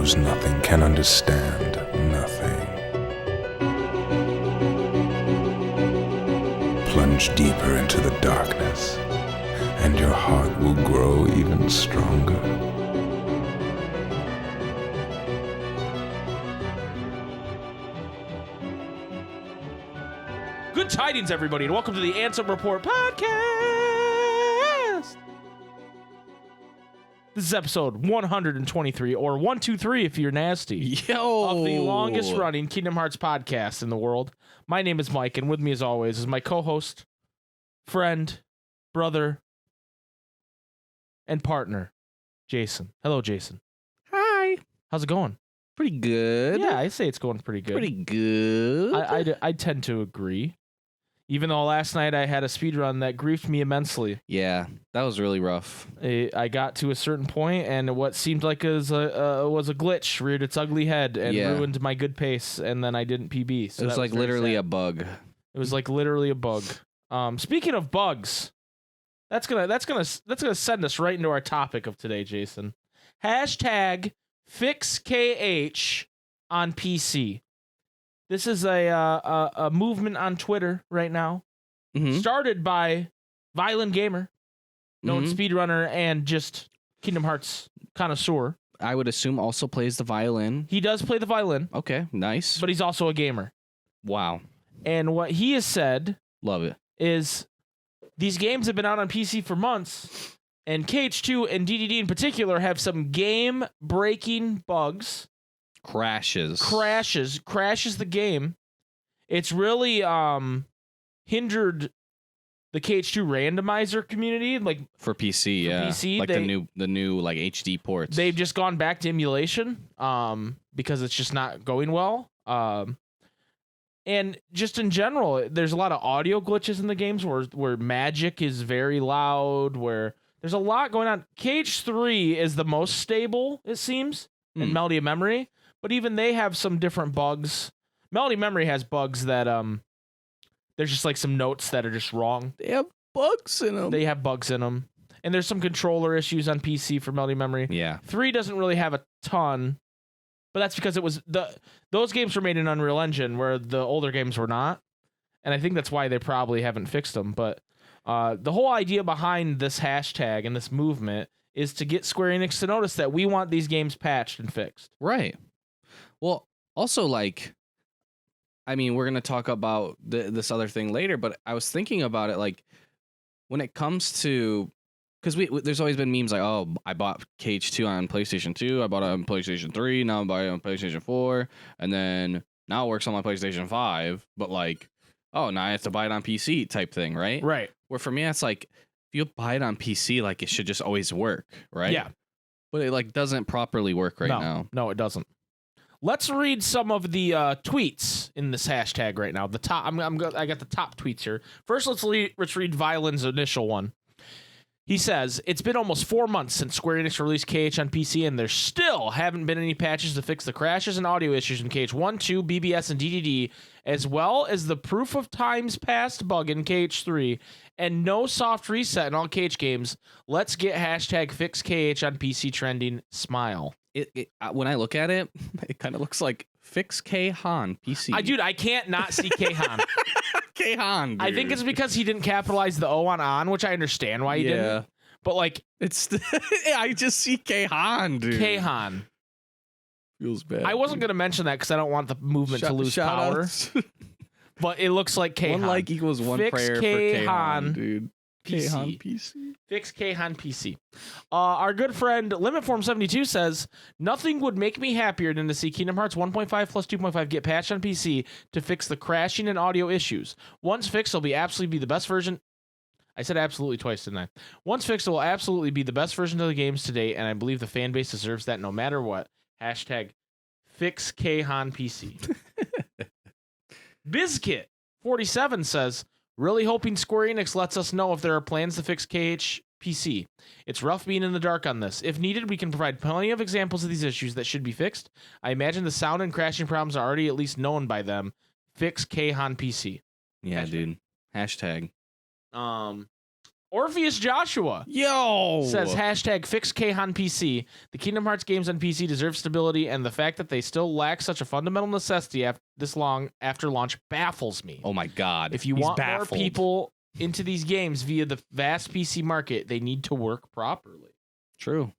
knows nothing, can understand nothing. Plunge deeper into the darkness, and your heart will grow even stronger. Good tidings, everybody, and welcome to the Ansem Report podcast. This is episode 123, or 123 if you're nasty, of the longest-running Kingdom Hearts podcast in the world. My name is Mike, and with me, as always, is my co-host, friend, brother, and partner, Jason. Hello, Jason. Hi. How's it going? Pretty good. Yeah, I say it's going pretty good. Pretty good. I tend to agree. Even though last night I had a speed run that griefed me immensely. Yeah, that was really rough. I got to a certain point, and what seemed like was a glitch reared its ugly head and ruined my good pace, and then I didn't PB. So it was like literally a bug. It was like literally a bug. Speaking of bugs, that's gonna send us right into our topic of today, Jason. Hashtag FixKH on PC. This is a movement on Twitter right now, started by Violent Gamer, known speedrunner and just Kingdom Hearts connoisseur. I would assume also plays the violin. He does play the violin. Okay, nice. But he's also a gamer. Wow. And what he has said, love it, is these games have been out on PC for months, and KH2 and DDD in particular have some game-breaking bugs. Crashes the game. It's really hindered the KH2 randomizer community, like for PC, PC, like the new like HD ports. They've just gone back to emulation because it's just not going well. And just in general, there's a lot of audio glitches in the games where magic is very loud, where there's a lot going on. KH3 is the most stable, it seems, in Melody of Memory. But even they have some different bugs. Melody Memory has bugs that there's just like some notes that are just wrong. They have bugs in them. And there's some controller issues on PC for Melody Memory. Yeah. 3 doesn't really have a ton, but that's because it was those games were made in Unreal Engine where the older games were not. And I think that's why they probably haven't fixed them. But the whole idea behind this hashtag and this movement is to get Square-Enix to notice that we want these games patched and fixed. Right. Well, also, like, I mean, we're going to talk about this other thing later, but I was thinking about it, like, when it comes to, because there's always been memes like, oh, I bought KH2 on PlayStation 2, I bought it on PlayStation 3, now I'm buying it on PlayStation 4, and then now it works on my PlayStation 5, but, like, oh, now I have to buy it on PC type thing, right? Right. Where for me, it's like, if you buy it on PC, like, it should just always work, right? Yeah. But it, like, doesn't properly work now. No, it doesn't. Let's read some of the tweets in this hashtag right now. The top, I got the top tweets here. First, let's read Violin's initial one. He says, it's been almost 4 months since Square Enix released KH on PC, and there still haven't been any patches to fix the crashes and audio issues in KH 1, 2, BBS, and DDD, as well as the proof of times past bug in KH 3, and no soft reset in all KH games. Let's get hashtag FixKH on PC trending. Smile. When I look at it, it kind of looks like Fix K-Han PC. I can't not see K-Han. K-Han, dude. I think it's because he didn't capitalize the O on, which I understand why he didn't. But, like... it's I just see K-Han, dude. K-Han. Feels bad. I wasn't going to mention that because I don't want the movement to lose power. But it looks like K-Han. One like equals one Fix prayer K-Han, for K-Han, dude. PC. K-Han PC. Fix K-Han PC. Our good friend LimitForm72 says, nothing would make me happier than to see Kingdom Hearts 1.5 plus 2.5 get patched on PC to fix the crashing and audio issues. Once fixed, it'll absolutely be the best version. I said absolutely twice, didn't I? Once fixed, it will absolutely be the best version of the games to date, and I believe the fan base deserves that no matter what. Hashtag Fix K-Han PC. Bizkit47 says, really hoping Square Enix lets us know if there are plans to fix KH PC. It's rough being in the dark on this. If needed, we can provide plenty of examples of these issues that should be fixed. I imagine the sound and crashing problems are already at least known by them. Fix K-Han PC. Yeah, dude. Hashtag. Orpheus Joshua says hashtag fix K on PC. The Kingdom Hearts games on PC deserve stability, and the fact that they still lack such a fundamental necessity this long after launch baffles me. Oh my God. If you want more people into these games via the vast PC market, they need to work properly. True.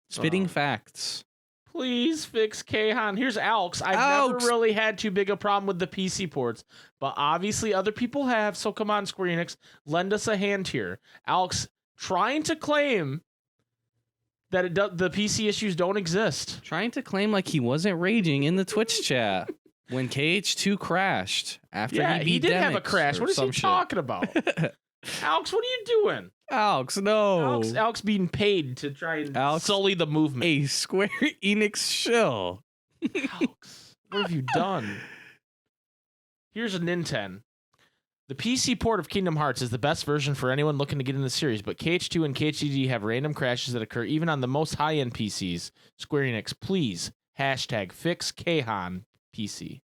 Spitting facts. Please fix Kahan. Here's Alex. I've never really had too big a problem with the PC ports, but obviously other people have, so come on, Square Enix, lend us a hand here. Alex trying to claim that the PC issues don't exist. Trying to claim like he wasn't raging in the Twitch chat when KH2 crashed after he beat he did have a Demix crash. What is he talking about? Alex, what are you doing? Alex, no. Alex being paid to try and sully the movement. A Square Enix shill. Alex, what have you done? Here's a Nintendo. The PC port of Kingdom Hearts is the best version for anyone looking to get in the series, but KH2 and KHDD have random crashes that occur even on the most high-end PCs. Square Enix, please, hashtag fix Kahan PC.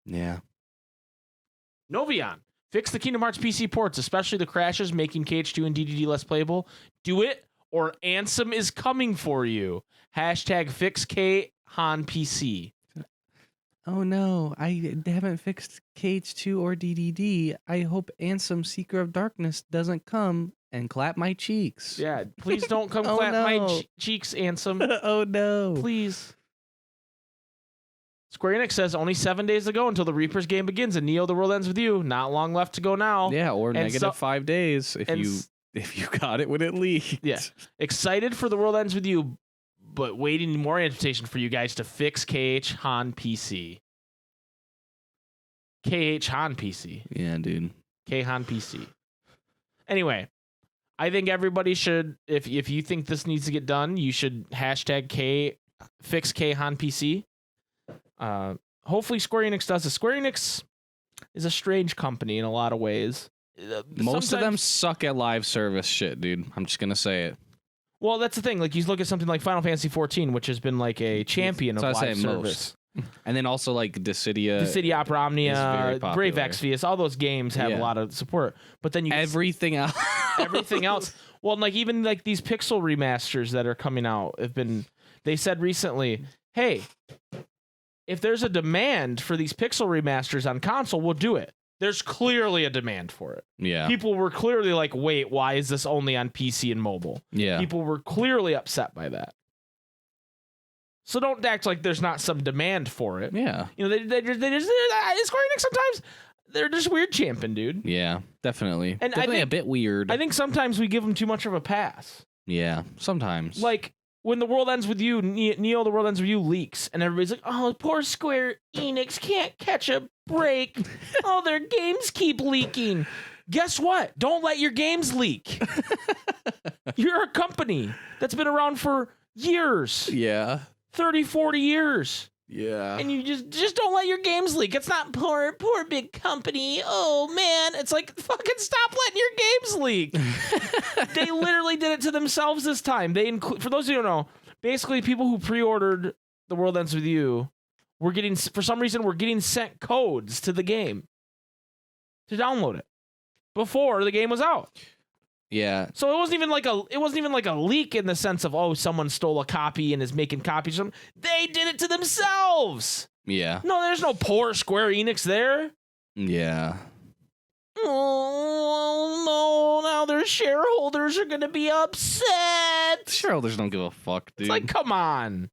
Yeah. Novion. Fix the Kingdom Hearts PC ports, especially the crashes making KH2 and DDD less playable. Do it, or Ansem is coming for you. Hashtag fix K-Han PC. Oh no, I haven't fixed KH2 or DDD. I hope Ansem, Seeker of Darkness, doesn't come and clap my cheeks. Yeah, please don't come clap my cheeks, Ansem. Oh no. Please. Square Enix says only 7 days ago until the Reaper's game begins and Neo: The World Ends With You. Not long left to go now. Yeah, or negative 5 days if you got it when it leaked. Yeah. Excited for The World Ends With You, but waiting more anticipation for you guys to fix KH Han PC. KH Han PC. Yeah, dude. K Han PC. Anyway, I think everybody should, if you think this needs to get done, you should hashtag fix K Han PC. Hopefully Square Enix does this. Square Enix is a strange company in a lot of ways. Most of them suck at live service shit, dude. I'm just gonna say it. Well, that's the thing. Like, you look at something like Final Fantasy 14, which has been like a champion of live service. And then also like Dissidia, Opera Omnia, Brave Exvius, all those games have a lot of support. But then everything else. Everything else. Well, like even like these pixel remasters that are coming out they said recently, hey, if there's a demand for these pixel remasters on console, we'll do it. There's clearly a demand for it. Yeah. People were clearly like, wait, why is this only on PC and mobile? Yeah. People were clearly upset by that. So don't act like there's not some demand for it. Yeah. You know, they just Square Enix sometimes, they're just weird champing, dude. Yeah, definitely. And definitely I think, a bit weird. I think sometimes we give them too much of a pass. Yeah, sometimes. Like, when The World Ends With You, Neo: The World Ends With You leaks, and everybody's like, oh, poor Square Enix can't catch a break. Oh, their games keep leaking. Guess what? Don't let your games leak. You're a company that's been around for years. Yeah. 30, 40 years. Yeah. And you just don't let your games leak. It's not poor big company. Oh, man. It's like, fucking stop letting your games leak. They literally did it to themselves this time. For those of you who don't know, basically people who pre-ordered The World Ends With You were getting, for some reason, were getting sent codes to the game to download it before the game was out. Yeah. So it wasn't even like a leak in the sense of, oh, someone stole a copy and is making copies of them. They did it to themselves. Yeah. No, there's no poor Square Enix there. Yeah. Oh, no, now their shareholders are going to be upset. Shareholders don't give a fuck, dude. It's like, come on.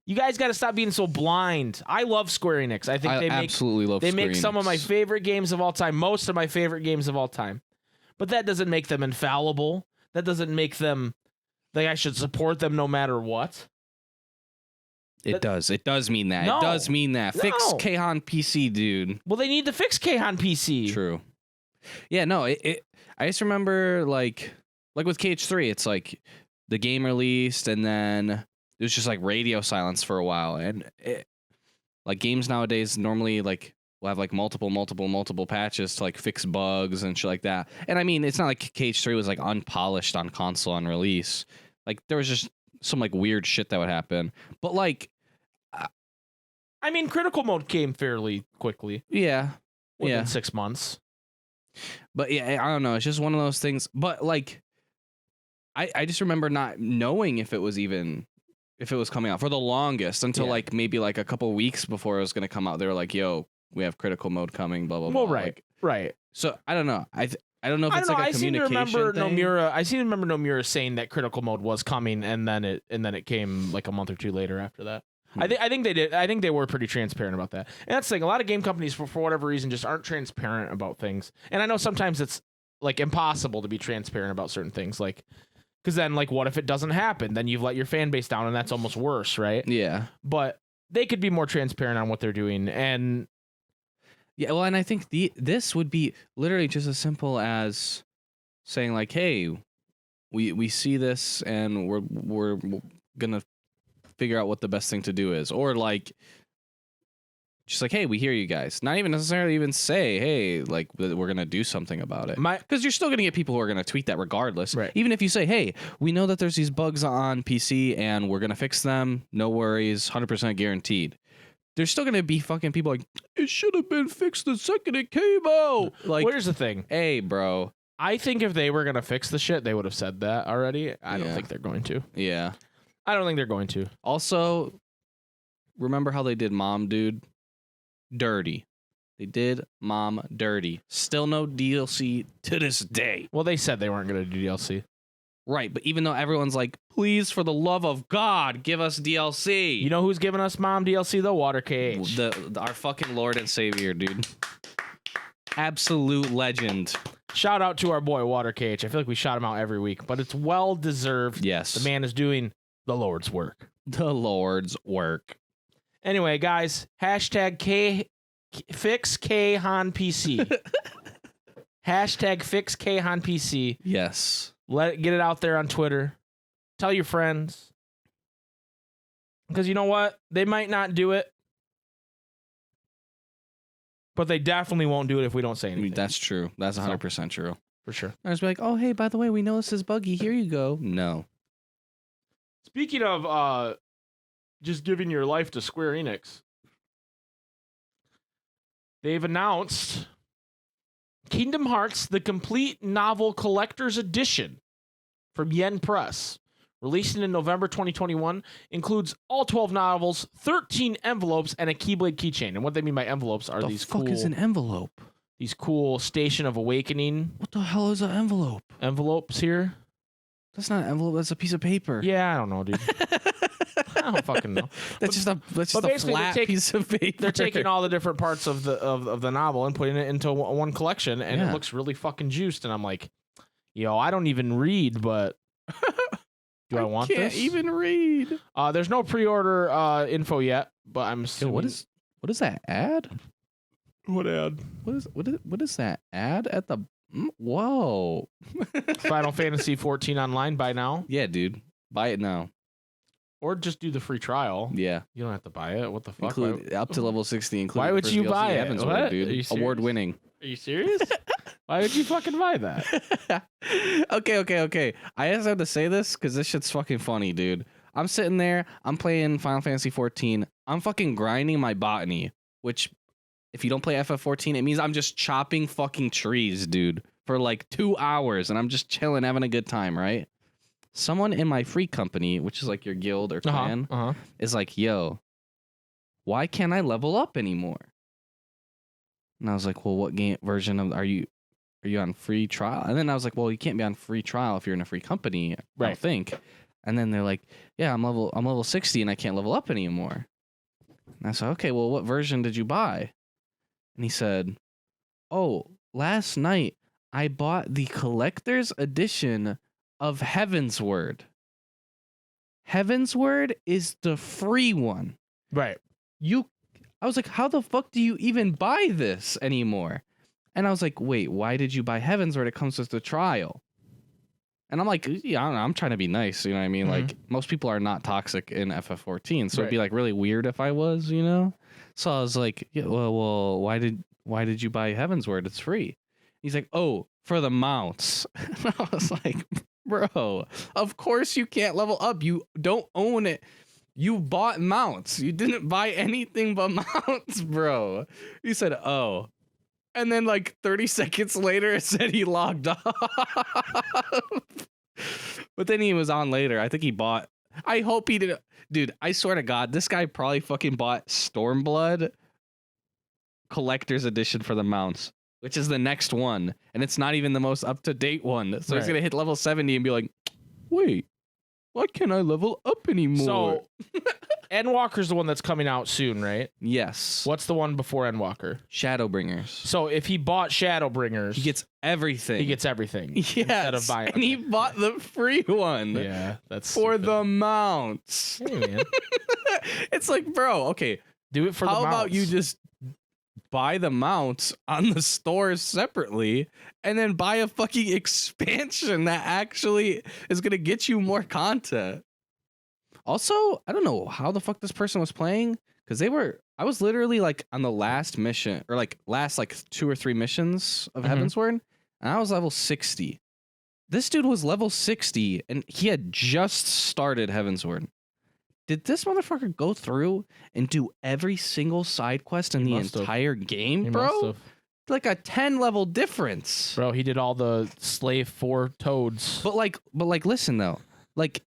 You guys got to stop being so blind. I love Square Enix. I think they make some of my favorite games of all time, most of my favorite games of all time. But that doesn't make them infallible. That doesn't make them like I should support them no matter what. It does. It does mean that. No. It does mean that. No. Fix Kahan PC, dude. Well, they need to fix Kahan PC. True. Yeah, no, I just remember like with KH3, it's like the game released and then it was just like radio silence for a while. And like games nowadays normally like we'll have like multiple patches to like fix bugs and shit like that. And I mean, it's not like KH3 was like unpolished on console on release. Like there was just some like weird shit that would happen. But like, I mean, Critical Mode came fairly quickly. Yeah. Within 6 months. But yeah, I don't know. It's just one of those things. But like, I just remember not knowing if it was coming out for the longest until like maybe like a couple weeks before it was going to come out. They were like, "Yo, we have critical mode coming." Blah blah blah. Well, right, like, right. So I don't know. I don't know if it's like a communication thing. I seem to remember Nomura saying that critical mode was coming, and then it came like a month or two later after that. I think they did. I think they were pretty transparent about that. And that's the thing. A lot of game companies, for whatever reason, just aren't transparent about things. And I know sometimes it's like impossible to be transparent about certain things, like because then like what if it doesn't happen? Then you've let your fan base down, and that's almost worse, right? Yeah. But they could be more transparent on what they're doing, and yeah. Well, and I think this would be literally just as simple as saying like, "Hey, we see this, and we're gonna figure out what the best thing to do is," or like just like, "Hey, we hear you guys." Not even necessarily even say, "Hey, like we're gonna do something about it," because you're still gonna get people who are gonna tweet that regardless. Right. Even if you say, "Hey, we know that there's these bugs on PC and we're gonna fix them, no worries, 100% guaranteed." There's still gonna be fucking people like, "It should have been fixed the second it came out." Like, well, here's the thing. Hey, bro. I think if they were gonna fix the shit, they would have said that already. I don't think they're going to. Yeah. I don't think they're going to. Also, remember how they did Mom Dude dirty? They did Mom dirty. Still no DLC to this day. Well, they said they weren't going to do DLC. Right, but even though everyone's like, "Please, for the love of God, give us DLC." You know who's giving us Mom DLC though? Water KH. Our fucking Lord and Savior, dude. Absolute legend. Shout out to our boy Water KH. I feel like we shout him out every week, but it's well deserved. Yes. The man is doing the Lord's work. The Lord's work. Anyway, guys, hashtag fix KHon PC. Hashtag fix KHon PC. Yes. Get it out there on Twitter. Tell your friends. Because you know what? They might not do it, but they definitely won't do it if we don't say anything. That's true. That's 100% true. For sure. I was like, "Oh, hey, by the way, we know this is buggy. Here you go." No. Speaking of just giving your life to Square-Enix, they've announced Kingdom Hearts, the complete novel collector's edition from Yen Press, releasing in November 2021, includes all 12 novels, 13 envelopes, and a Keyblade keychain. And what they mean by envelopes are these cool... What the fuck is an envelope? These cool Station of Awakening... What the hell is an envelope? Envelopes here. That's not an envelope. That's a piece of paper. Yeah, I don't know, dude. I don't fucking know. That's just a flat piece of paper. They're taking all the different parts of the novel and putting it into one collection, and it looks really fucking juiced. And I'm like, yo, I don't even read, but do I want this? I can't even read. There's no pre-order info yet, but I'm assuming... Yo, what is that ad? What ad? What is that ad at the... Whoa. Final Fantasy 14 online, buy now. Yeah, dude. Buy it now. Or just do the free trial. Yeah. You don't have to buy it. What the fuck? Up to level 60 including. Why would you buy it? Heaven's Word, dude. Award winning. Are you serious? Why would you fucking buy that? Okay. I just have to say this because this shit's fucking funny, dude. I'm sitting there. I'm playing Final Fantasy 14. I'm fucking grinding my botany, which... If you don't play FF14, it means I'm just chopping fucking trees, dude, for like 2 hours, and I'm just chilling, having a good time, right? Someone in my free company, which is like your guild or clan, is like, "Yo, why can't I level up anymore?" And I was like, "Well, what game version of are you on free trial?" And then I was like, "Well, you can't be on free trial if you're in a free company, I don't think." And then they're like, "Yeah, I'm level 60 and I can't level up anymore." And I said, "Okay, well, what version did you buy?" And he said, "Oh, last night I bought the collector's edition of Heaven's Word. Heaven's Word is the free one." Right. I was like, "How the fuck do you even buy this anymore?" And I was like, "Wait, why did you buy Heaven's Word? It comes with the trial." And I'm like, "Yeah, I don't know. I'm trying to be nice. You know what I mean? Mm-hmm. Like, most people are not toxic in FF14. So Right. it'd be like really weird if I was, you know? So I was like, "Yeah, well, why did you buy Heaven's Word? It's free." He's like, "Oh, for the mounts." And I was like, "Bro, of course you can't level up. You don't own it. You bought mounts. You didn't buy anything but mounts, bro." He said, "Oh." And then like 30 seconds later, it said he logged off. But then he was on later. I think he bought. I hope he did. Dude, I swear to God, this guy probably fucking bought Stormblood Collector's Edition for the mounts, which is the next one. And it's not even the most up-to-date one. So he's going to hit level 70 and be like, wait, why can't I level up anymore? So, Endwalker's the one that's coming out soon, right? Yes. What's the one before Endwalker? Shadowbringers. So if he bought Shadowbringers, He gets everything. he gets everything. Yes. Instead of buying. And he bought the free one. Yeah, that's For stupid. the mounts. Hey, man. It's like, bro, okay. Do it for the How mounts. about you just buy the mounts on the stores separately and then buy a fucking expansion that actually is going to get you more content? Also, I don't know how the fuck this person was playing because I was literally like on the last mission or like last like 2 or 3 missions of Heavensward and I was level 60. This dude was level 60 and he had just started Heavensward. Did this motherfucker go through and do every single side quest in the entire game, He bro? must have. Like a 10 level difference. Bro, he did all the slave 4 toads. But like listen though. Like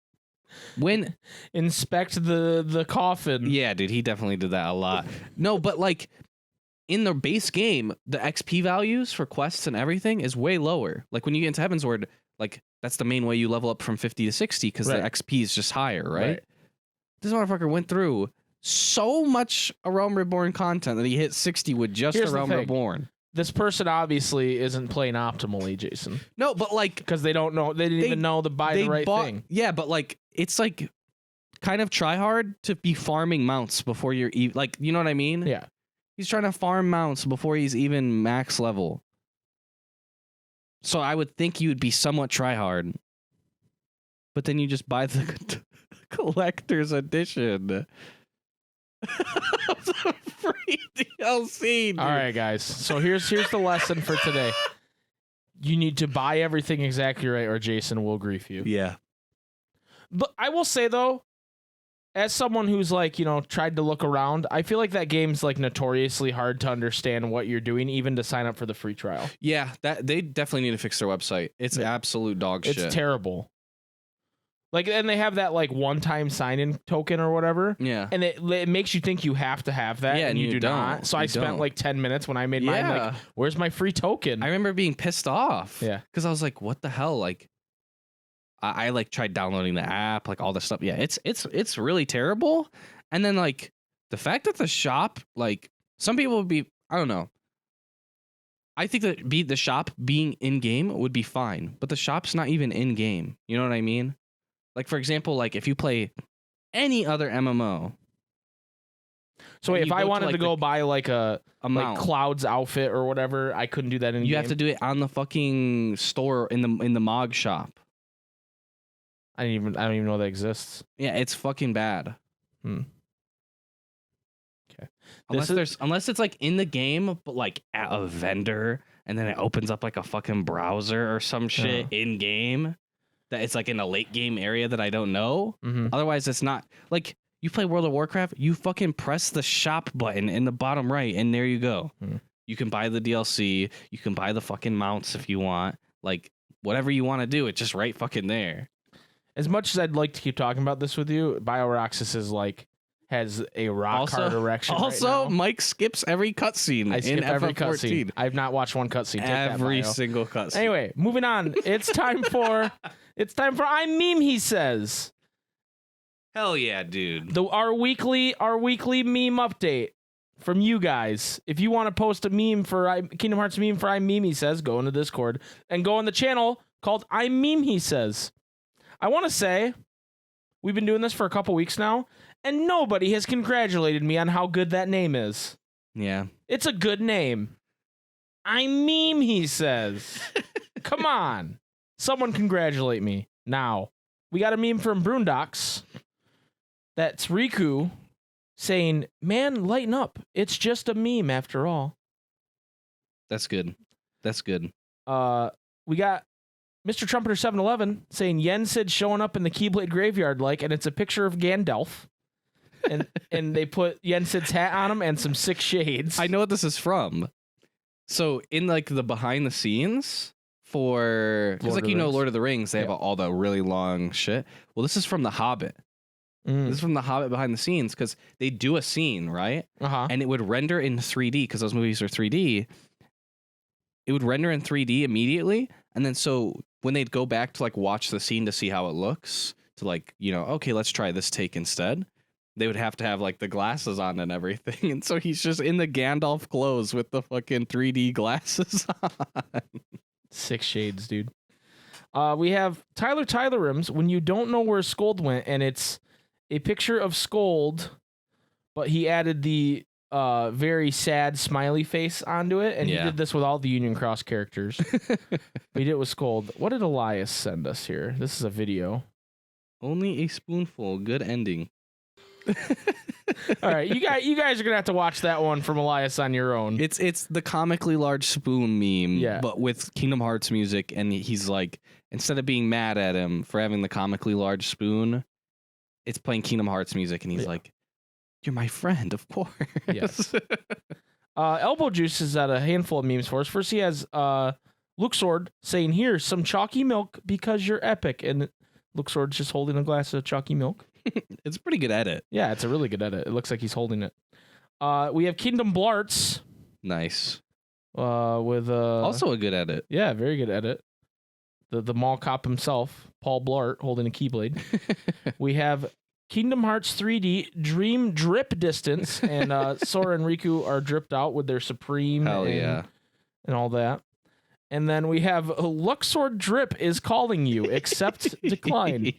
when Inspect the coffin. yeah, dude, he definitely did that a lot. No, but like in the base game, the XP values for quests and everything is way lower. Like when you get into Heavensward, like that's the main way you level up from 50 to 60 because the XP is just higher, right? This motherfucker went through so much A Realm Reborn content that he hit 60 with just Here's A the Realm thing. Reborn. This person obviously isn't playing optimally, Jason. No, but like Because they don't know. They didn't even know to buy the right thing. Yeah, but like it's like kind of try hard to be farming mounts before you're like, you know what I mean? Yeah. He's trying to farm mounts before he's even max level. So I would think you would be somewhat try hard. But then you just buy the collector's edition. Free DLC, dude. All right, guys. So here's the lesson for today. You need to buy everything exactly right, or Jason will grief you. Yeah. But I will say though, as someone who's like, tried to look around, I feel like that game's like notoriously hard to understand what you're doing, even to sign up for the free trial. Yeah, that they definitely need to fix their website. It's absolute dog shit. It's terrible. Like, and they have that like one-time sign-in token or whatever. Yeah. And it makes you think you have to have that. Yeah, and you do don't. not. So I You spent don't. like 10 minutes when I made mine. Like, where's my free token? I remember being pissed off. Yeah. Because I was like, what the hell? Like, I like tried downloading the app, like all this stuff. Yeah, it's really terrible. And then like the fact that the shop, like some people would be, I don't know. I think that the shop being in game would be fine, but the shop's not even in game. You know what I mean? Like for example, like if you play any other MMO. So wait, you if I go to, wanted like, to go buy like a mount. Cloud's outfit or whatever, I couldn't do that in You game. have to do it on the fucking store in the MOG shop. I don't even know that exists. Yeah, it's fucking bad. Okay. Unless it's like in the game, but like at a vendor, and then it opens up like a fucking browser or some shit in game. That it's like in a late game area that I don't know. Otherwise, it's not like you play World of Warcraft. You fucking press the shop button in the bottom right, and there you go. You can buy the DLC. You can buy the fucking mounts if you want. Like whatever you want to do, it's just right fucking there. As much as I'd like to keep talking about this with you, BioRoxys is like has a rock hard erection. Also, right now. Mike skips every cutscene. I skip in every FF14. cutscene. I've not watched one cutscene. Every single cutscene. Anyway, moving on. It's time for I'm Meme. He says, Hell yeah, dude. our weekly meme update from you guys. If you want to post a meme for Kingdom Hearts meme for I'm Meme. He says, go into Discord and go on the channel called I'm Meme. He says. I want to say we've been doing this for a couple weeks now, and nobody has congratulated me on how good that name is. Yeah. It's a good name. I Meme, he says. Come on. Someone congratulate me. Now, we got a meme from Broondocks. That's Riku saying, man, lighten up. It's just a meme after all. That's good. That's good. We got Mr. Trumpeter 711 saying Yen Sid showing up in the Keyblade graveyard and it's a picture of Gandalf. And they put Yen Sid's hat on him and some sick shades. I know what this is from. So in like the behind the scenes for because Lord like of the Rings. Lord of the Rings, they have Yeah. all the really long shit. Well, this is from The Hobbit. This is from The Hobbit behind the scenes because they do a scene, right? Uh-huh. And it would render in 3D because those movies are 3D. It would render in 3D immediately, and then so when they'd go back to like watch the scene to see how it looks, to like okay, let's try this take instead. They would have to have like the glasses on and everything, and so he's just in the Gandalf clothes with the fucking 3D glasses on. 6 shades, dude. We have Tyler Rims. When you don't know where Scold went, and it's a picture of Scold, but he added the very sad smiley face onto it, and he did this with all the Union Cross characters. He did it with Scold. What did Elias send us here? This is a video. Only a spoonful. Good ending. All right, you guys are gonna have to watch that one from Elias on your own. It's the comically large spoon meme, Yeah. but with Kingdom Hearts music, and he's like, instead of being mad at him for having the comically large spoon, it's playing Kingdom Hearts music, and he's like, "You're my friend, of course." Yes. Elbow Juice has got a handful of memes for us. First, he has Luke Sword saying, "Here's some chalky milk because you're epic," and Luke Sword's just holding a glass of chalky milk. It's a pretty good edit. Yeah, it's a really good edit. It looks like he's holding it. We have Kingdom Blarts. Nice. With Also a good edit. yeah, very good edit. The mall cop himself, Paul Blart, holding a keyblade. We have Kingdom Hearts 3D Dream Drip Distance, and Sora and Riku are dripped out with their Supreme and all that. And then we have Luxor Drip is calling you, accept decline.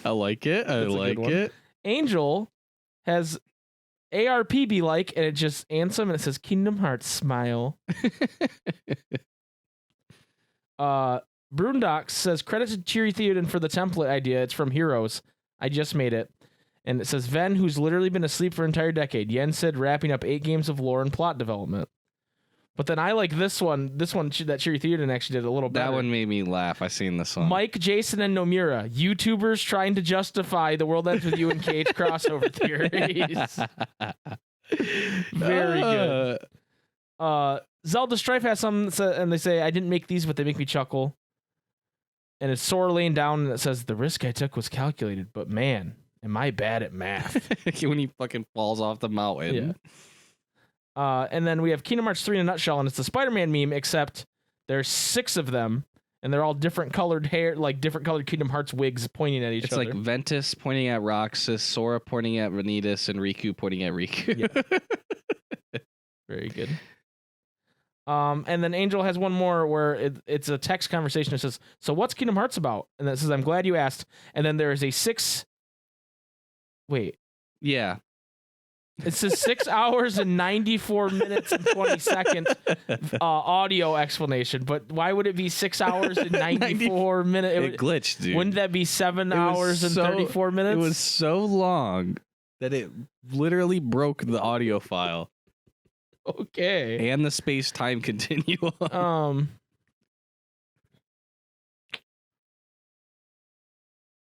I like it. I That's a good like one. it. Angel has ARP be like, and it just Ansem, and it says Kingdom Hearts smile. Broondox says credit to Cheery Theoden for the template idea. It's from Heroes. I just made it. And it says Ven, who's literally been asleep for an entire decade. Yen said wrapping up 8 games of lore and plot development. But then I like this one. This one that Cheery Theoden actually did a little better. That one made me laugh. I seen this one. Mike, Jason, and Nomura, YouTubers trying to justify the World Ends With You and Cage crossover theories. Very good. Zelda Strife has some, and they say, I didn't make these, but they make me chuckle. And it's Sora laying down, and it says, the risk I took was calculated, but man, am I bad at math. When he fucking falls off the mountain. Yeah. And then we have Kingdom Hearts 3 in a nutshell, and it's the Spider-Man meme, except there's 6 of them, and they're all different colored hair, like different colored Kingdom Hearts wigs pointing at each other. It's like Ventus pointing at Roxas, Sora pointing at Vanitas, and Riku pointing at Riku. Yeah. Very good. And then Angel has one more where it's a text conversation. It says, so what's Kingdom Hearts about? And it says, I'm glad you asked. And then there is a 6... Wait. Yeah. It says 6 hours and 94 minutes and 20 seconds audio explanation. But why would it be 6 hours and 94 minutes? It glitched, dude. Wouldn't that be 7 hours and 34 minutes? It was so long that it literally broke the audio file. Okay. And the space-time continuum.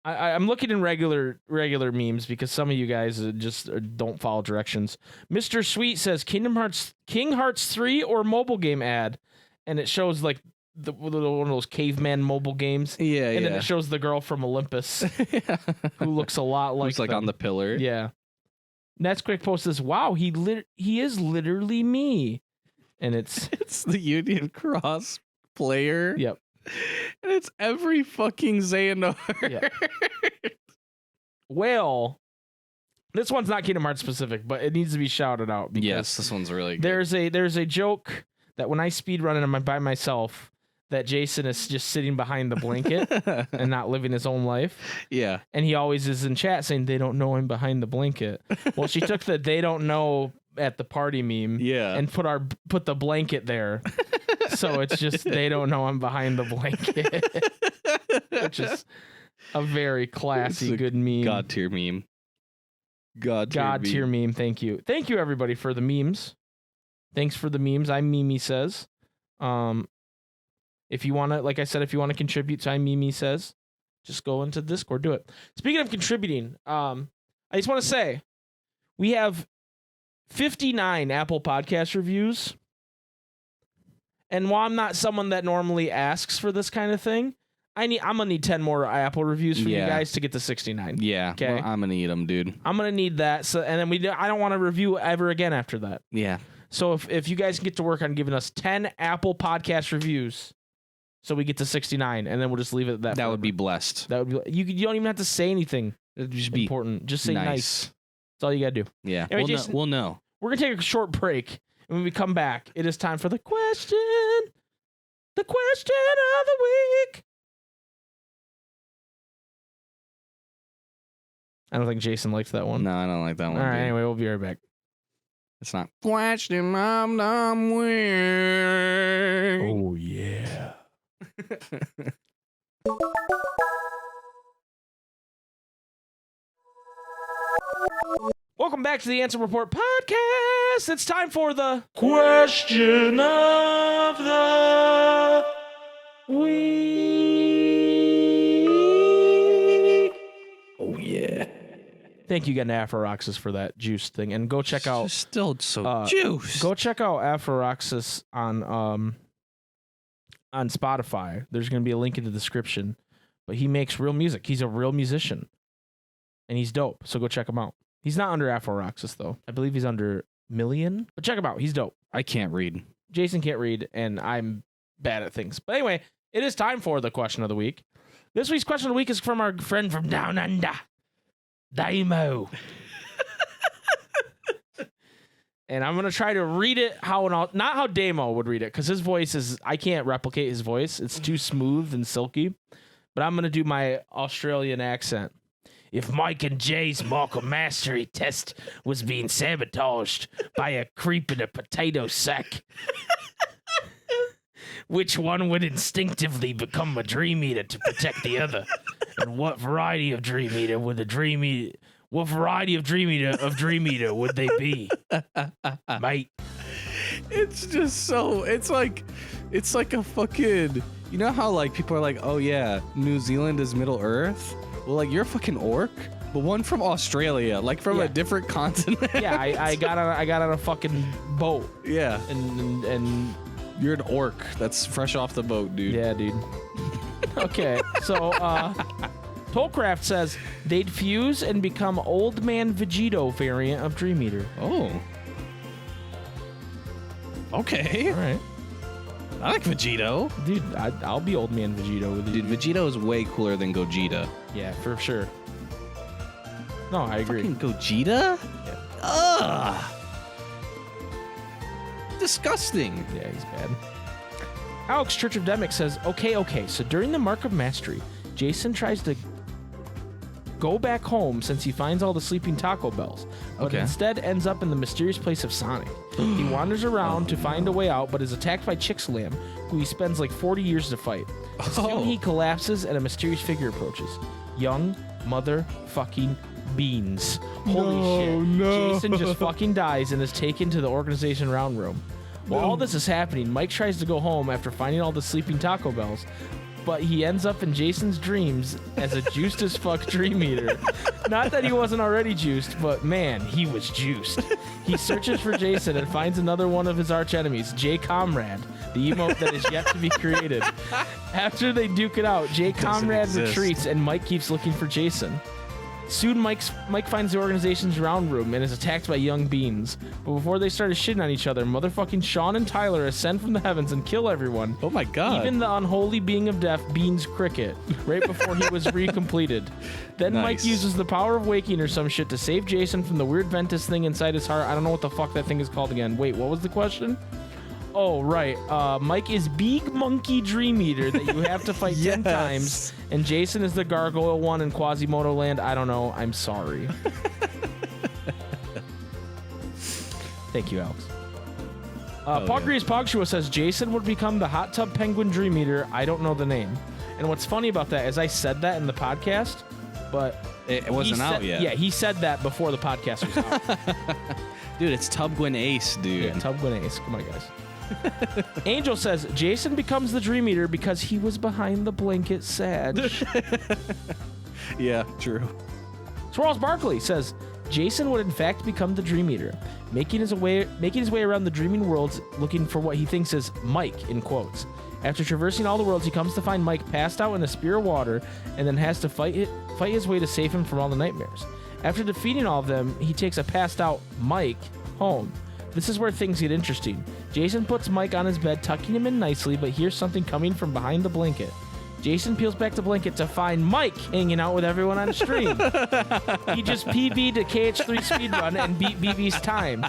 I'm looking in regular memes because some of you guys just don't follow directions. Mr. Sweet says King Hearts 3 or mobile game ad, and it shows like one of those caveman mobile games. Yeah, and then it shows the girl from Olympus who looks a lot like looks like on the pillar. Yeah. Netsquick posts this. Wow, he is literally me, and it's the Union Cross player. Yep. And it's every fucking Xehanort. Yeah. Well, this one's not Kingdom Hearts specific, but it needs to be shouted out. Because yes, this one's really good. There's a joke that when I speedrun and I'm by myself, that Jason is just sitting behind the blanket and not living his own life. Yeah. And he always is in chat saying they don't know him behind the blanket. Well, she took the they don't know at the party meme and put the blanket there. So it's just they don't know I'm behind the blanket. Which is a very classy, good meme. God tier meme. God tier meme. Thank you. Thank you everybody for the memes. Thanks for the memes. I'm Mimi Says. If you want to, like I said, if you want to contribute to I'm Mimi Says, just go into Discord, do it. Speaking of contributing, I just want to say we have 59 Apple Podcast reviews. And while I'm not someone that normally asks for this kind of thing, I'm gonna need 10 more Apple reviews for you guys to get to 69. Yeah, okay. Well, I'm gonna need them, dude. I'm gonna need that. So, and then I don't want to review ever again after that. Yeah. So if you guys get to work on giving us 10 Apple Podcast reviews, so we get to 69, and then we'll just leave it at that. That would be blessed. That would be. You don't even have to say anything. It'd just be important. Just say nice. That's all you gotta do. Yeah. Anyway, we'll, Jason, we'll know. We're gonna take a short break, and when we come back, it is time for the question. The question of the week. I don't think Jason likes that one. No, I don't like that one. All right. Dude. Anyway, we'll be right back. It's not question of the week. Oh yeah. Welcome back to the Ansem Report podcast. It's time for the question of the week. Oh yeah. Thank you again to Afroxis for that juice thing, and go check out. It's still so juice. Go check out Afroxis on Spotify. There's going to be a link in the description. But he makes real music. He's a real musician, and he's dope. So go check him out. He's not under Afroxis though. I believe he's under Million. But check him out. He's dope. I can't read. Jason can't read, and I'm bad at things. But anyway, it is time for the question of the week. This week's question of the week is from our friend from Down Under, Damo. And I'm going to try to read it not how Damo would read it, because his voice is, I can't replicate his voice. It's too smooth and silky. But I'm going to do my Australian accent. If Mike and Jay's Markle Mastery test was being sabotaged by a creep in a potato sack, which one would instinctively become a Dream Eater to protect the other? And what variety of Dream Eater would the Dream Eater? What variety of Dream Eater would they be, mate? It's just so. It's like a fucking. You know how like people are like, oh yeah, New Zealand is Middle Earth. Well, like you're a fucking orc, but one from Australia, like from a different continent. Yeah, I got on a fucking boat. Yeah, and you're an orc that's fresh off the boat, dude. Yeah, dude. Okay, so Tollcraft says they'd fuse and become Old Man Vegito variant of Dream Eater. Oh. Okay. All right. I like Vegito. Dude, I'll be Old Man Vegito with you. Dude, Vegito is way cooler than Gogeta. Yeah, for sure. No, I agree. Fucking Gogeta? Yeah. Ugh. Disgusting. Yeah, he's bad. Alex Church of Demic says, okay, so during the Mark of Mastery, Jason tries to go back home since he finds all the sleeping Taco Bells, but instead ends up in the mysterious place of Sonic. He wanders around to find a way out, but is attacked by Chixlam, who he spends like 40 years to fight. Soon he collapses and a mysterious figure approaches. Young motherfucking Beans. Holy shit. No. Jason just fucking dies and is taken to the organization round room. While all this is happening, Mike tries to go home after finding all the sleeping Taco Bells, but he ends up in Jason's dreams as a juiced as fuck Dream Eater. Not that he wasn't already juiced, but man, he was juiced. He searches for Jason and finds another one of his arch enemies, J Comrade, the emote that is yet to be created. After they duke it out, J Comrade retreats and Mike keeps looking for Jason. Soon, Mike finds the organization's round room and is attacked by young Beans. But before they started shitting on each other, motherfucking Sean and Tyler ascend from the heavens and kill everyone. Oh my god. Even the unholy being of death, Beans Cricket, right before he was recompleted. Then Mike uses the power of waking or some shit to save Jason from the weird Ventus thing inside his heart. I don't know what the fuck that thing is called again. Wait, what was the question? Oh, right. Mike is Big Monkey Dream Eater that you have to fight 10 times. And Jason is the gargoyle one in Quasimodo Land. I don't know. I'm sorry. Thank you, Alex. Pogrius Pogshua says Jason would become the Hot Tub Penguin Dream Eater. I don't know the name. And what's funny about that is I said that in the podcast, but it wasn't out yet. Yeah, he said that before the podcast was out. Dude, it's Tubgwin Ace, dude. Yeah, Tubgwin Ace. Come on, guys. Angel says Jason becomes the Dream Eater because he was behind the blanket sad. Yeah, true. Swirls Barkley says Jason would in fact become the Dream Eater, making his way around the dreaming worlds looking for what he thinks is Mike, in quotes. After traversing all the worlds, he comes to find Mike passed out in a spear of water and then has to fight his way to save him from all the nightmares. After defeating all of them, he takes a passed out Mike home. This is where things get interesting. Jason puts Mike on his bed, tucking him in nicely, but hears something coming from behind the blanket. Jason peels back the blanket to find Mike hanging out with everyone on stream. He just PB'd a KH3 speedrun and beat BB's time.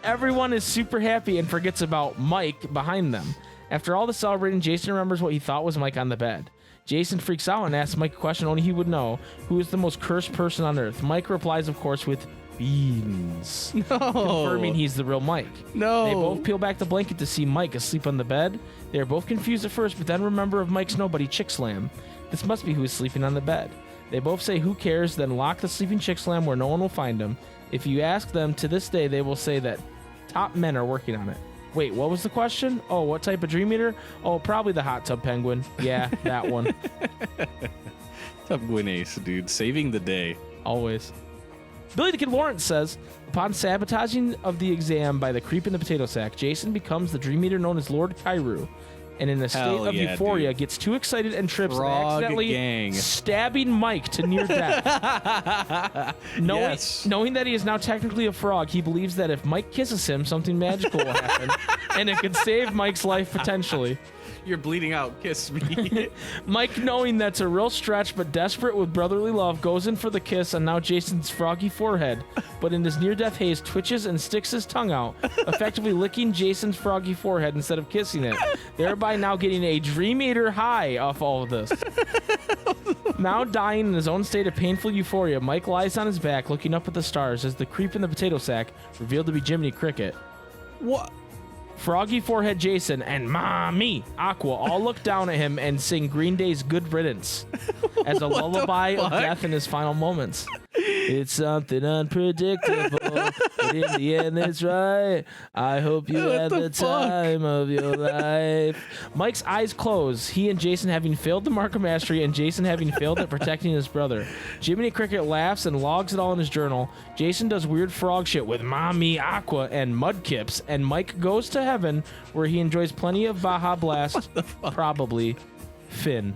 Everyone is super happy and forgets about Mike behind them. After all the celebrating, Jason remembers what he thought was Mike on the bed. Jason freaks out and asks Mike a question only he would know. Who is the most cursed person on Earth? Mike replies, of course, with beans. No. Confirming he's the real Mike. No. They both peel back the blanket to see Mike asleep on the bed. They are both confused at first, but then remember of Mike's nobody, Chick Slam. This must be who is sleeping on the bed. They both say who cares, then lock the sleeping Chick Slam where no one will find him. If you ask them to this day, they will say that top men are working on it. Wait, what was the question? Oh, what type of Dream Eater? Oh, probably the hot tub penguin. Yeah, that one. Penguin Ace, dude. Saving the day. Always. Billy the Kid Lawrence says, upon sabotaging of the exam by the creep in the potato sack, Jason becomes the Dream Eater known as Lord Kairu, and in a state of euphoria, gets too excited and trips and accidentally stabbing Mike to near death. Knowing that he is now technically a frog, he believes that if Mike kisses him, something magical will happen, and it could save Mike's life potentially. You're bleeding out. Kiss me. Mike, knowing that's a real stretch but desperate with brotherly love, goes in for the kiss on now Jason's froggy forehead, but in his near-death haze twitches and sticks his tongue out, effectively licking Jason's froggy forehead instead of kissing it, thereby now getting a Dream Eater high off all of this. Now dying in his own state of painful euphoria, Mike lies on his back looking up at the stars as the creep in the potato sack, revealed to be Jiminy Cricket. What? Froggy Forehead Jason and Mommy Aqua all look down at him and sing Green Day's Good Riddance as a lullaby of death in his final moments. It's something unpredictable, but in the end it's right. I hope you had the time of your life. Mike's eyes close, he and Jason having failed the mark of mastery and Jason having failed at protecting his brother. Jiminy Cricket laughs and logs it all in his journal. Jason does weird frog shit with Mommy Aqua and Mudkips, and Mike goes to heaven where he enjoys plenty of Baja Blast, probably Finn.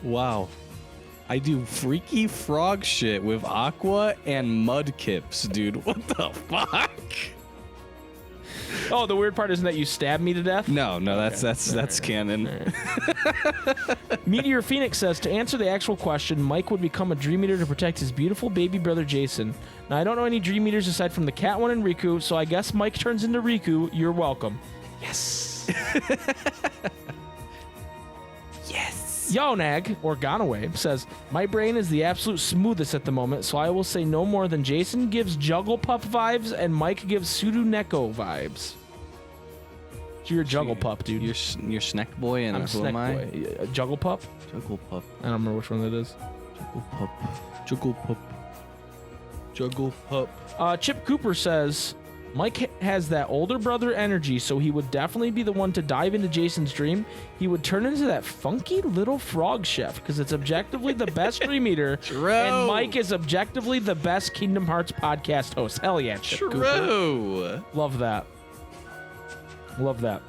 Wow. I do freaky frog shit with Aqua and Mudkips, dude. What the fuck? Oh, the weird part isn't that you stab me to death? No, that's canon. Right. Meteor Phoenix says, to answer the actual question, Mike would become a Dream Eater to protect his beautiful baby brother Jason. Now, I don't know any Dream Eaters aside from the cat one and Riku, so I guess Mike turns into Riku. You're welcome. Yes. Yes. Yonag, or Gonaway, says, my brain is the absolute smoothest at the moment, so I will say no more than Jason gives Juggle Pup vibes and Mike gives Sudo Neko vibes. So you're a Juggle Pup, dude. You're Snack Boy, and I'm who am I? Boy. Juggle Pup? Juggle Pup. I don't remember which one that is. Juggle Pup. Juggle Pup. Juggle Pup. Chip Cooper says, Mike has that older brother energy, so he would definitely be the one to dive into Jason's dream. He would turn into that funky little frog chef because it's objectively the best Dream Eater. True. And Mike is objectively the best Kingdom Hearts podcast host. Hell yeah, Chip Cooper. True. Love that. Love that.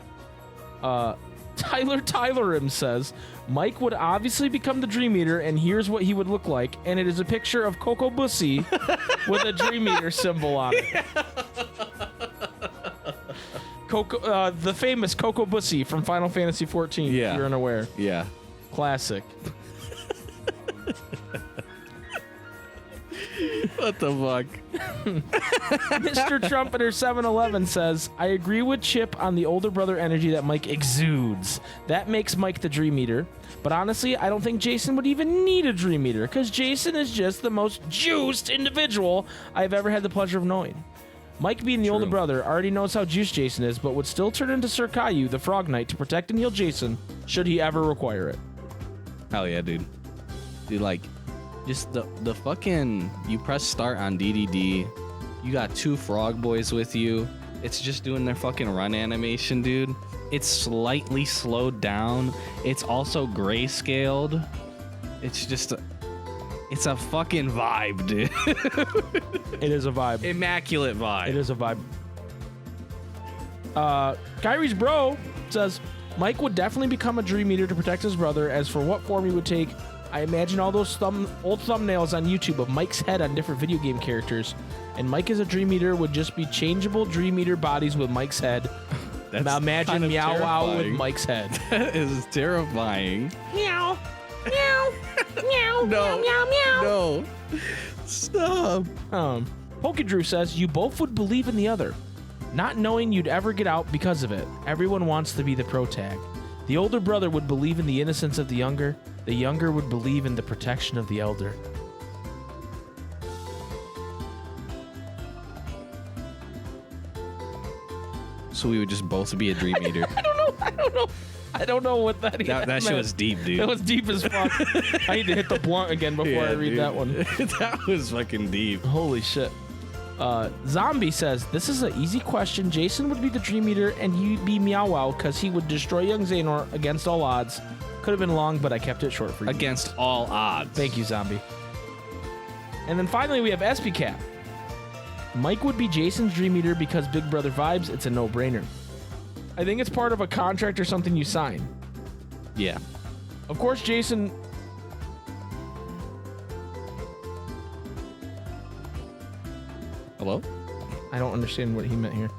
Tylerim says, Mike would obviously become the Dream Eater, and here's what he would look like. And it is a picture of Coco Bussy with a Dream Eater symbol on it. Coco, the famous Coco Bussy from Final Fantasy XIV, if you're unaware. Yeah. Classic. What the fuck? Mr. Trumpeter 711 says, I agree with Chip on the older brother energy that Mike exudes. That makes Mike the Dream Eater. But honestly, I don't think Jason would even need a Dream Eater, because Jason is just the most juiced individual I've ever had the pleasure of knowing. Mike, being the older brother, already knows how juiced Jason is, but would still turn into Sir Caillou, the Frog Knight, to protect and heal Jason, should he ever require it. Hell yeah, dude. Dude, like, just the fucking, you press start on DDD, you got two frog boys with you, it's just doing their fucking run animation, dude. It's slightly slowed down. It's also grayscaled. It's just, It's a fucking vibe, dude. It is a vibe. Immaculate vibe. It is a vibe. Kyrie's bro says, Mike would definitely become a Dream Eater to protect his brother. As for what form he would take, I imagine all those old thumbnails on YouTube of Mike's head on different video game characters. And Mike as a Dream Eater would just be changeable Dream Eater bodies with Mike's head. Now imagine kind of Meow Wow with terrifying. Mike's head. That is terrifying. Meow. Meow. Meow. No. Meow. Meow. No. Stop. Pokedrew says, you both would believe in the other, not knowing you'd ever get out because of it. Everyone wants to be the pro tag. The older brother would believe in the innocence of the younger. The younger would believe in the protection of the elder. So we would just both be a Dream Eater. I don't know what that is. That shit was deep, dude. It was deep as fuck. I need to hit the blunt again before I read dude. that one. That was fucking deep. Holy shit. Zombie says, this is an easy question. Jason would be the Dream Eater and you'd be Meow Wow because he would destroy young Xehanort against all odds. Could have been long, but I kept it short for you. Against all odds. Thank you, Zombie. And then finally we have SPCap. Mike would be Jason's Dream Eater because Big Brother vibes. It's a no-brainer. I think it's part of a contract or something you sign. Yeah. Of course, Jason... Hello? I don't understand what he meant here.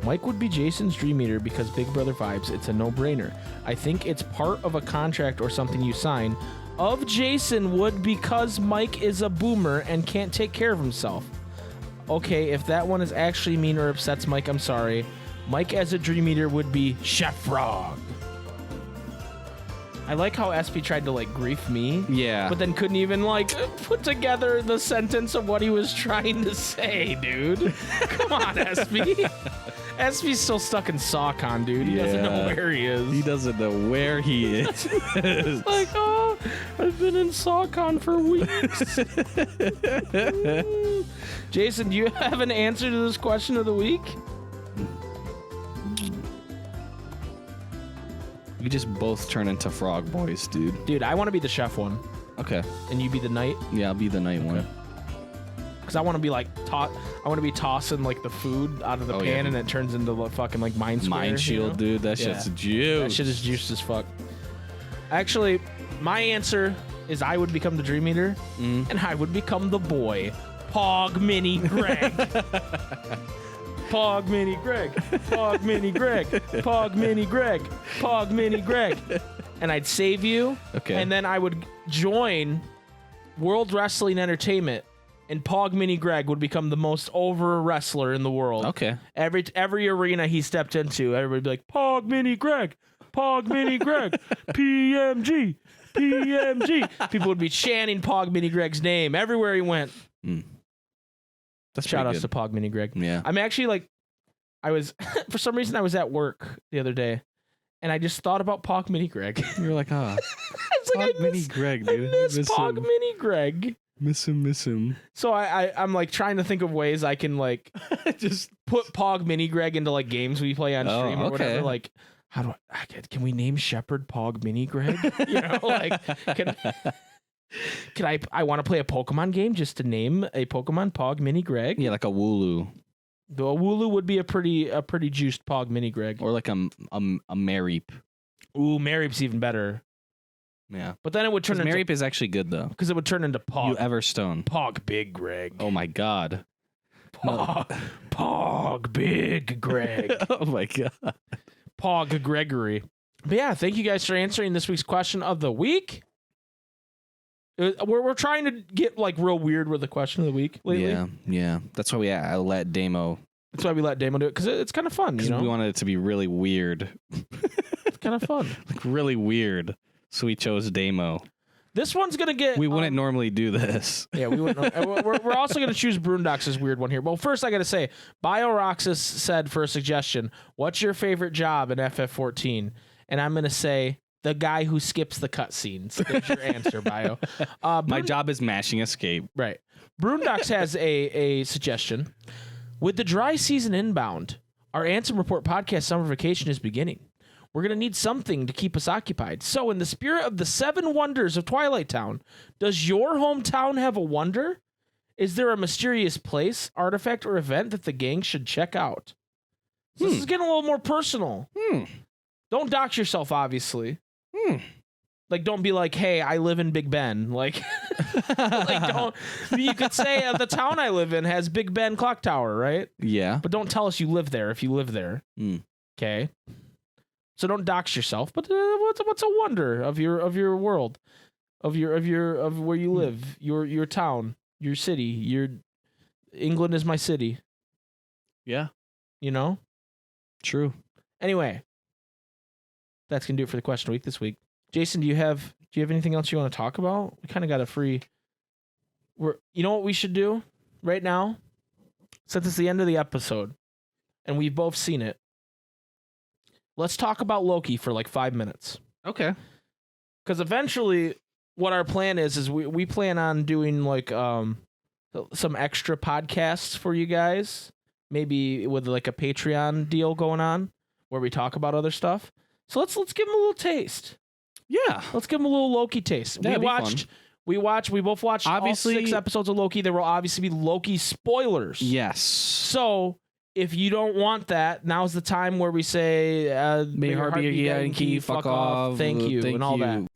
Mike would be Jason's Dream Eater because Big Brother vibes. It's a no-brainer. I think it's part of a contract or something you sign. Of Jason would because Mike is a boomer and can't take care of himself. Okay, if that one is actually mean or upsets Mike, I'm sorry. Mike as a Dream Eater would be Chef Frog. I like how SP tried to like grief me. Yeah. But then couldn't even like put together the sentence of what he was trying to say, dude. Come on, SP. SP's still stuck in SawCon, dude. He doesn't know where he is. He doesn't know where he is. Like, oh, I've been in SawCon for weeks. Jason, do you have an answer to this question of the week? We just both turn into frog boys, dude. Dude, I want to be the chef one. Okay. And you be the knight? Yeah, I'll be the night one. Because I want to be like I want to be tossing like the food out of the pan and it turns into the fucking like mine square. Mind shield, dude. That shit's juice. That shit is juiced as fuck. Actually, my answer is I would become the Dream Eater and I would become the boy. Pog Mini Greg. Pog Mini Greg. Pog Mini Greg. Pog Mini Greg. Pog Mini Greg. And I'd save you. Okay. And then I would join World Wrestling Entertainment. And Pog Mini Greg would become the most over wrestler in the world. Okay. Every arena he stepped into, everybody would be like, Pog Mini Greg. Pog Mini Greg. PMG. PMG. People would be chanting Pog Mini Greg's name everywhere he went. That's Shout outs good. to Pog Mini Greg. Yeah. I'm actually like, I was, for some reason, I was at work the other day and I just thought about Pog Mini Greg. You're like, I was like, Pog Mini Greg, I dude. miss Miss Pog him. Mini Greg. Miss him. So I'm like trying to think of ways I can like just put Pog Mini Greg into like games we play on stream or whatever. Like, how do can we name Shepherd Pog Mini Greg? You know, like can I want to play a Pokemon game just to name a Pokemon Pog Mini Greg? Yeah, like a Wooloo. The Wooloo would be a pretty juiced Pog Mini Greg. Or like a Mareep. Ooh, Mareep's even better. Yeah. But then it would turn into Mareep is actually good though. because it would turn into Pog. You Everstone. Pog Big Greg. Oh my god. Pog Big Greg. Oh my god. Pog Gregory. But yeah, thank you guys for answering this week's question of the week. We're trying to get like real weird with the question of the week lately. Yeah. That's why I let Damo. That's why we let Damo do it because it's kind of fun. You know, we wanted it to be really weird. it's kind of fun. Like really weird. So we chose Damo. This one's gonna get. We wouldn't normally do this. Yeah, we wouldn't. We're also gonna choose Broondox's weird one here. Well, first I gotta say, BioRoxas said for a suggestion, "What's your favorite job in FF14?" And I'm gonna say the guy who skips the cutscenes. There's your answer, Bio. My job is mashing escape. Right. Broondox has a suggestion. With the dry season inbound, our Ansem Report podcast summer vacation is beginning. We're going to need something to keep us occupied. So, in the spirit of the 7 wonders of Twilight Town, does your hometown have a wonder? Is there a mysterious place, artifact, or event that the gang should check out? So this is getting a little more personal. Don't dox yourself, obviously. Like, don't be like, hey, I live in Big Ben. Like, don't. You could say the town I live in has Big Ben Clock Tower, right? Yeah. But don't tell us you live there if you live there. Okay. So don't dox yourself. But what's a wonder of your world, of where you live, your town, your city, England is my city. Yeah. You know. True. Anyway, that's gonna do it for the question of the week this week. Jason, do you have anything else you want to talk about? We kind of got a free. You know what we should do right now, since it's the end of the episode, and we've both seen it. Let's talk about Loki for like 5 minutes. Okay. Because eventually, what our plan is we plan on doing like some extra podcasts for you guys, maybe with like a Patreon deal going on where we talk about other stuff. So let's give them a little taste. Yeah. Let's give them a little Loki taste. That'd We both watched obviously all 6 episodes of Loki. There will obviously be Loki spoilers. Yes. So if you don't want that, now's the time where we say, may your heart be a Yankee, fuck off, thank you, and all that.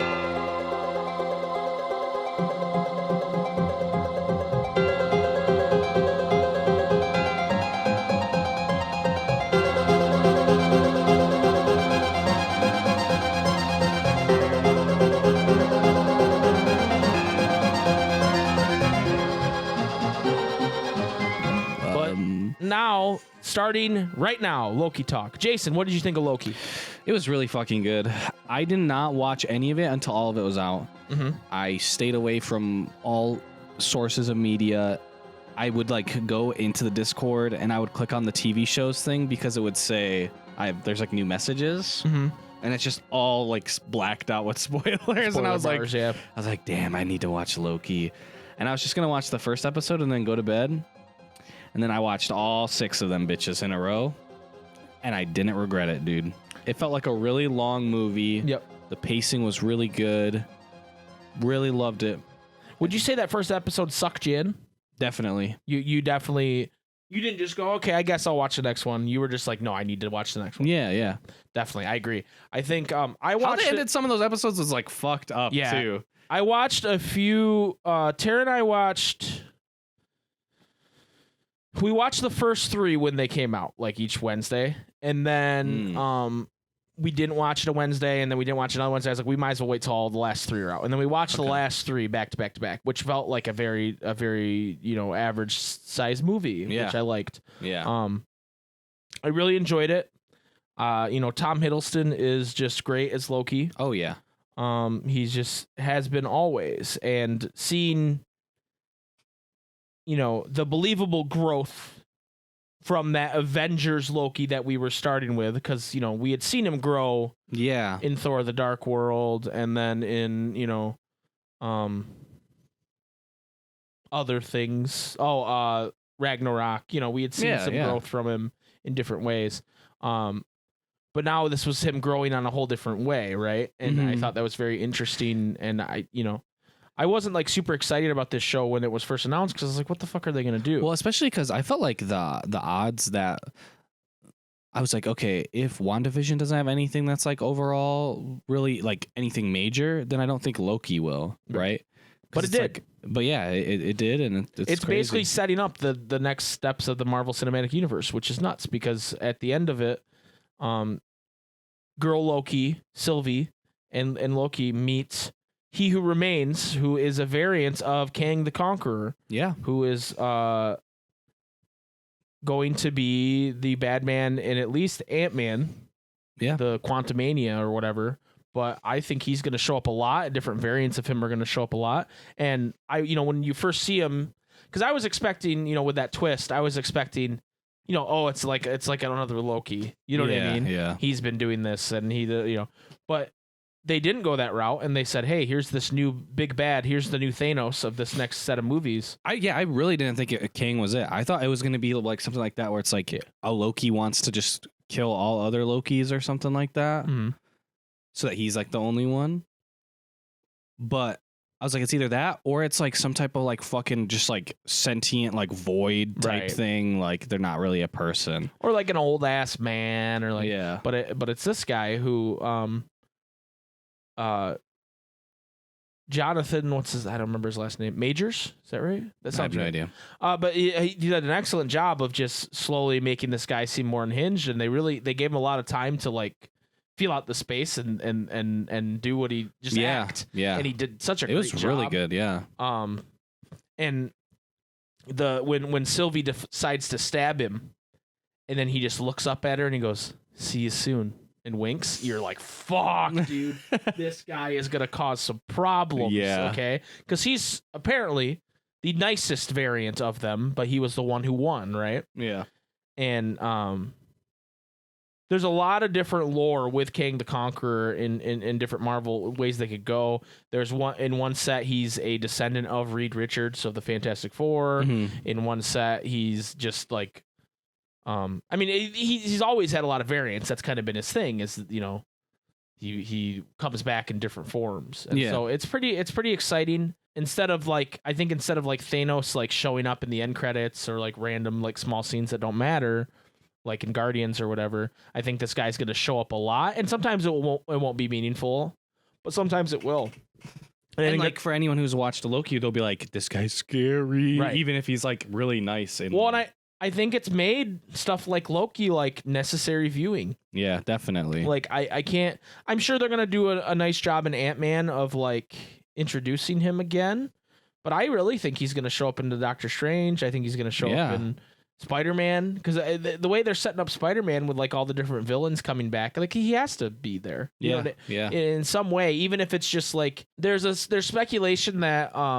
Now, starting right now, Loki talk. Jason, what did you think of Loki? It was really fucking good. I did not watch any of it until all of it was out. I stayed away from all sources of media. I would like go into the Discord and I would click on the TV shows thing because it would say there's like new messages. And it's just all like blacked out with spoilers. And I was bars, I was like, damn, I need to watch Loki. And I was just gonna watch the first episode and then go to bed. And then I watched all 6 of them bitches in a row, and I didn't regret it, dude. It felt like a really long movie. Yep. The pacing was really good. Really loved it. Would you say that first episode sucked you in? Definitely. You definitely. You didn't just go, okay, I guess I'll watch the next one. You were just like, no, I need to watch the next one. Yeah. Definitely, I agree. I think I watched. How they ended some of those episodes was like fucked up too. I watched a few. Tara and I watched. We watched the first 3 when they came out, like each Wednesday, and then we didn't watch it a Wednesday, and then we didn't watch another Wednesday. I was like, we might as well wait till all the last 3 are out, and then we watched the last 3 back to back to back, which felt like a very average size movie, which I liked. Yeah. I really enjoyed it. Tom Hiddleston is just great as Loki. Oh yeah. He's just has been always, and seeing. The believable growth from that Avengers Loki that we were starting with, because, we had seen him grow in Thor the Dark World and then in, other things. Ragnarok, we had seen some growth from him in different ways. But now this was him growing on a whole different way, right? And I thought that was very interesting, and I wasn't like super excited about this show when it was first announced because I was like, what the fuck are they going to do? Well, especially because I felt like the odds that I was like, okay, if WandaVision doesn't have anything that's like overall really like anything major, then I don't think Loki will, right? But it did. It did, and it's crazy. Basically setting up the next steps of the Marvel Cinematic Universe, which is nuts because at the end of it, girl Loki, Sylvie, and Loki meets He Who Remains, who is a variant of Kang the Conqueror. Yeah. Who is going to be the bad man in at least Ant-Man. Yeah. The Quantumania or whatever. But I think he's going to show up a lot. Different variants of him are going to show up a lot. And when you first see him, because I was expecting, with that twist, I was expecting, it's like another Loki. You know what I mean? Yeah. He's been doing this, and but they didn't go that route, and they said, hey, here's this new big bad. Here's the new Thanos of this next set of movies. I really didn't think Kang was it. I thought it was going to be like something like that, where it's like a Loki wants to just kill all other Lokis or something like that, Mhm. so that he's like the only one. But I was like, it's either that or it's like some type of like fucking just like sentient like void type Right. thing. Like they're not really a person. Or like an old ass man, or like, Yeah. but it's this guy who, Jonathan, I don't remember his last name. Majors, is that right? That I have sounds no right. idea. But he did an excellent job of just slowly making this guy seem more unhinged, and they gave him a lot of time to like feel out the space and do what he just act. Yeah. And he did such a It great was job. really good. Yeah. And when Sylvie decides to stab him, and then he just looks up at her and he goes, "See you soon," and winks. You're like, "Fuck, dude, this guy is gonna cause some problems." Yeah. Okay, because he's apparently the nicest variant of them, but he was the one who won, right? Yeah. And there's a lot of different lore with Kang the Conqueror in different Marvel ways they could go. There's one set he's a descendant of Reed Richards of the Fantastic Four. Mhm. In one set he's just like, I mean, he's always had a lot of variants. That's kind of been his thing. Is, you know, he comes back in different forms. And Yeah. so it's pretty exciting. Instead of like Thanos like showing up in the end credits or like random like small scenes that don't matter, like in Guardians or whatever, I think this guy's going to show up a lot, and sometimes it won't be meaningful, but sometimes it will. And I And think like for anyone who's watched Loki, they'll be like, "This guy's scary," Right. even if he's like really nice. And well, and I think it's made stuff like Loki like necessary viewing. yeah, definitely. Like I'm sure they're going to do a nice job in Ant-Man of like introducing him again, but I really think he's going to show up in the Doctor Strange. I think he's going to show up in Spider-Man, because the way they're setting up Spider-Man with like all the different villains coming back, like he has to be there. You know, in some way, even if it's just like there's speculation that I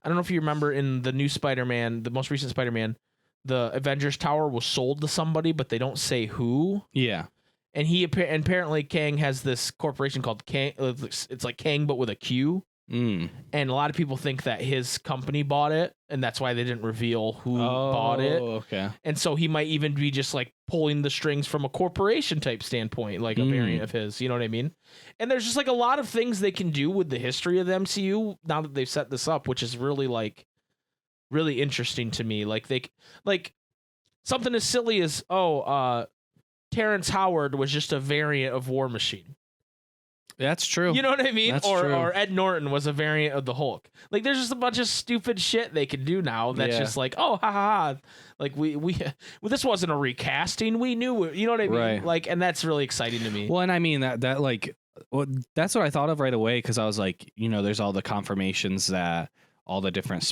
don't know if you remember in the new Spider-Man, the most recent Spider-Man, the Avengers Tower was sold to somebody, but they don't say who. Yeah. And apparently Kang has this corporation called Kang. It's like Kang but with a Q. And a lot of people think that his company bought it, and that's why they didn't reveal who bought it. Okay. And so he might even be just like pulling the strings from a corporation type standpoint, like a variant of his. You know what I mean? And there's just like a lot of things they can do with the history of the MCU now that they've set this up, which is really like really interesting to me. Like something as silly as Terrence Howard was just a variant of War Machine. That's true. You know what I mean? That's or true. or Ed Norton was a variant of the Hulk. Like there's just a bunch of stupid shit they can do now that's just like, oh, ha ha ha. Like well, this wasn't a recasting. We knew it. You know what I mean? Right. Like, and that's really exciting to me. Well, and I mean that like that's what I thought of right away, because I was like, you know, there's all the confirmations that all the different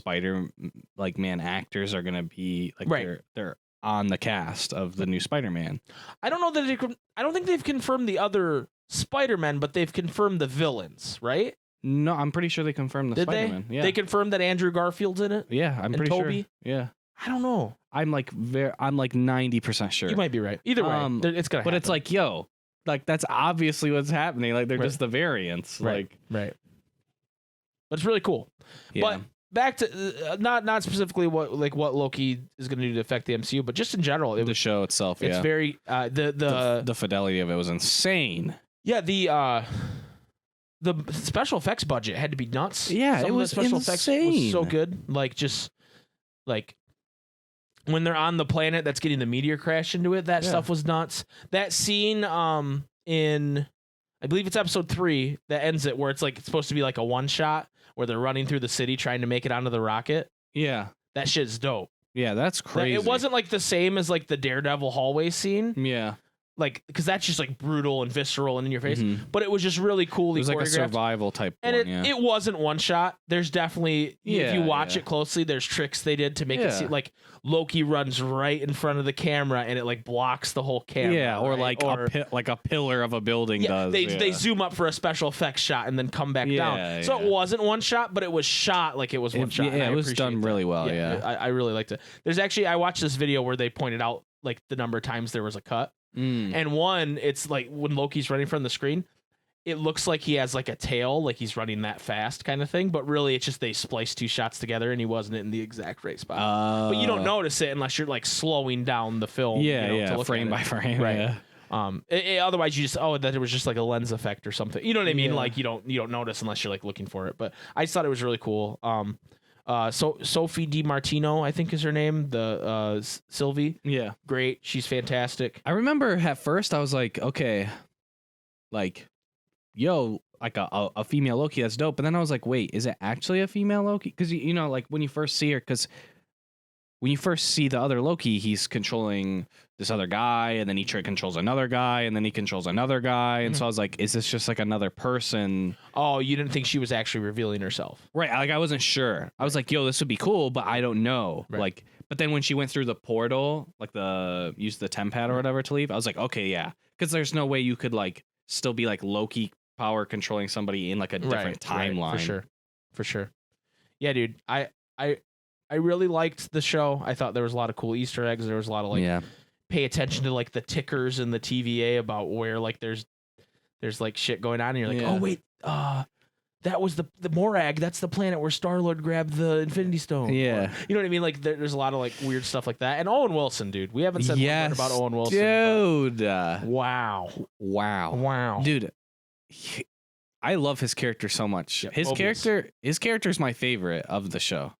Man actors are gonna be like they're on the cast of the new Spider-Man. I don't know that I don't think they've confirmed the other Spider-Man, but they've confirmed the villains, right? No, I'm pretty sure they confirmed the Did Spider-Man. they? Yeah. They confirmed that Andrew Garfield's in it? Yeah, I'm and pretty Toby? sure. Yeah. I don't know. I'm like 90% sure. You might be right. Either way, it's gonna happen. But it's like, yo, like that's obviously what's happening. Like they're just the variants. Right. But it's really cool. Yeah. But back to not specifically what Loki is going to do to affect the MCU, but just in general, the show itself. It's very the fidelity of it was insane. Yeah, the special effects budget had to be nuts. Yeah, Some it of was the special insane. effects was so good. Like just like when they're on the planet that's getting the meteor crash into it, that stuff was nuts. That scene in I believe it's episode 3 that ends it, where it's like it's supposed to be like a one shot where they're running through the city trying to make it onto the rocket. Yeah. That shit's dope. Yeah, that's crazy. It wasn't like the same as like the Daredevil hallway scene. Yeah. Like, because that's just like brutal and visceral and in your face, but it was just really coolly choreographed. It was like a survival type and one, it wasn't one shot. There's definitely, if you watch yeah. it closely, there's tricks they did to make it seem like Loki runs right in front of the camera and it like blocks the whole camera. Yeah, or right? like a pillar of a building does. They zoom up for a special effects shot and then come back down. So it wasn't one shot, but it was shot like it was one shot. Yeah, it was done really well. Yeah, I really liked it. There's actually, I watched this video where they pointed out like the number of times there was a cut. And one, it's like when Loki's running from the screen, it looks like he has like a tail, like he's running that fast kind of thing, but really it's just they spliced 2 shots together and he wasn't in the exact right spot. But you don't notice it unless you're like slowing down the film. Yeah, frame by frame. Right. Otherwise, you just that it was just like a lens effect or something. You know what I mean? Yeah. Like you don't notice unless you're like looking for it. But I just thought it was really cool. So Sophie DiMartino, I think is her name. The Sylvie. Yeah. Great. She's fantastic. I remember at first I was like, okay, like, yo, like a female Loki, that's dope. But then I was like, wait, is it actually a female Loki? Because you know, like when you first see her, because when you first see the other Loki, he's controlling this other guy, and then he controls another guy, and then he controls another guy. And so I was like, is this just like another person? Oh, you didn't think she was actually revealing herself? Right. Like I wasn't sure. I was like, yo, this would be cool, but I don't know. Right. Like, but then when she went through the portal, like used the temp pad or whatever to leave, I was like, okay, yeah. Because there's no way you could like still be like Loki power controlling somebody in like a different timeline. Right, for sure. Yeah, dude. I really liked the show. I thought there was a lot of cool Easter eggs. There was a lot of like pay attention to like the tickers in the TVA about where like there's like shit going on, and you're like, oh wait, that was the Morag. That's the planet where Star-Lord grabbed the Infinity Stone. Yeah. Or, you know what I mean? Like there's a lot of like weird stuff like that. And Owen Wilson, dude. We haven't said one word about Owen Wilson. Dude. Wow. Dude. I love his character so much. Yeah, his character is my favorite of the show.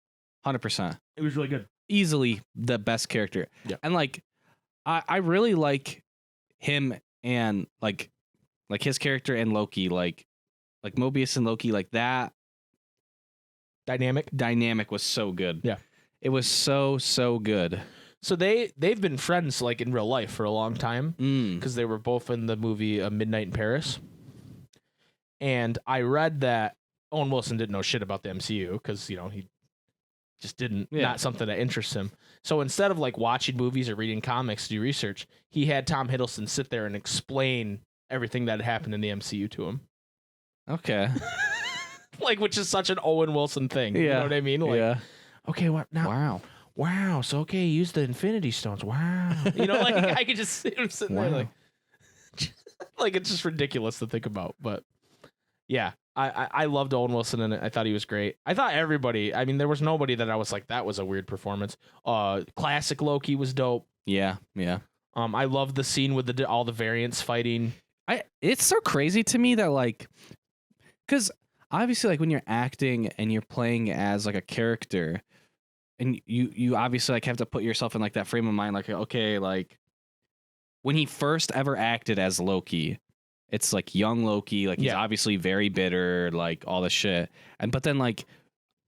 100%. It was really good. Easily the best character. Yeah. And like I really like him and like his character and Loki, like Mobius and Loki, like that dynamic was so good. Yeah. It was so good. So they've been friends like in real life for a long time because they were both in the movie Midnight in Paris. And I read that Owen Wilson didn't know shit about the MCU because, you know, he just didn't, not something that interests him. So instead of like watching movies or reading comics to do research, he had Tom Hiddleston sit there and explain everything that had happened in the MCU to him. Okay. Like, which is such an Owen Wilson thing. You know what I mean? Like, okay, what now? Wow. So, okay, use the Infinity Stones. Wow. You know, like I could just see him sitting there like it's just ridiculous to think about. But yeah, I loved Owen Wilson in it. I thought he was great. I thought everybody, I mean, there was nobody that I was like, that was a weird performance. Classic Loki was dope. Yeah. I loved the scene with all the variants fighting. It's so crazy to me that like, because obviously like when you're acting and you're playing as like a character, and you obviously like have to put yourself in like that frame of mind, like, okay, like when he first ever acted as Loki, it's like young Loki, like he's obviously very bitter, like all this shit. But then like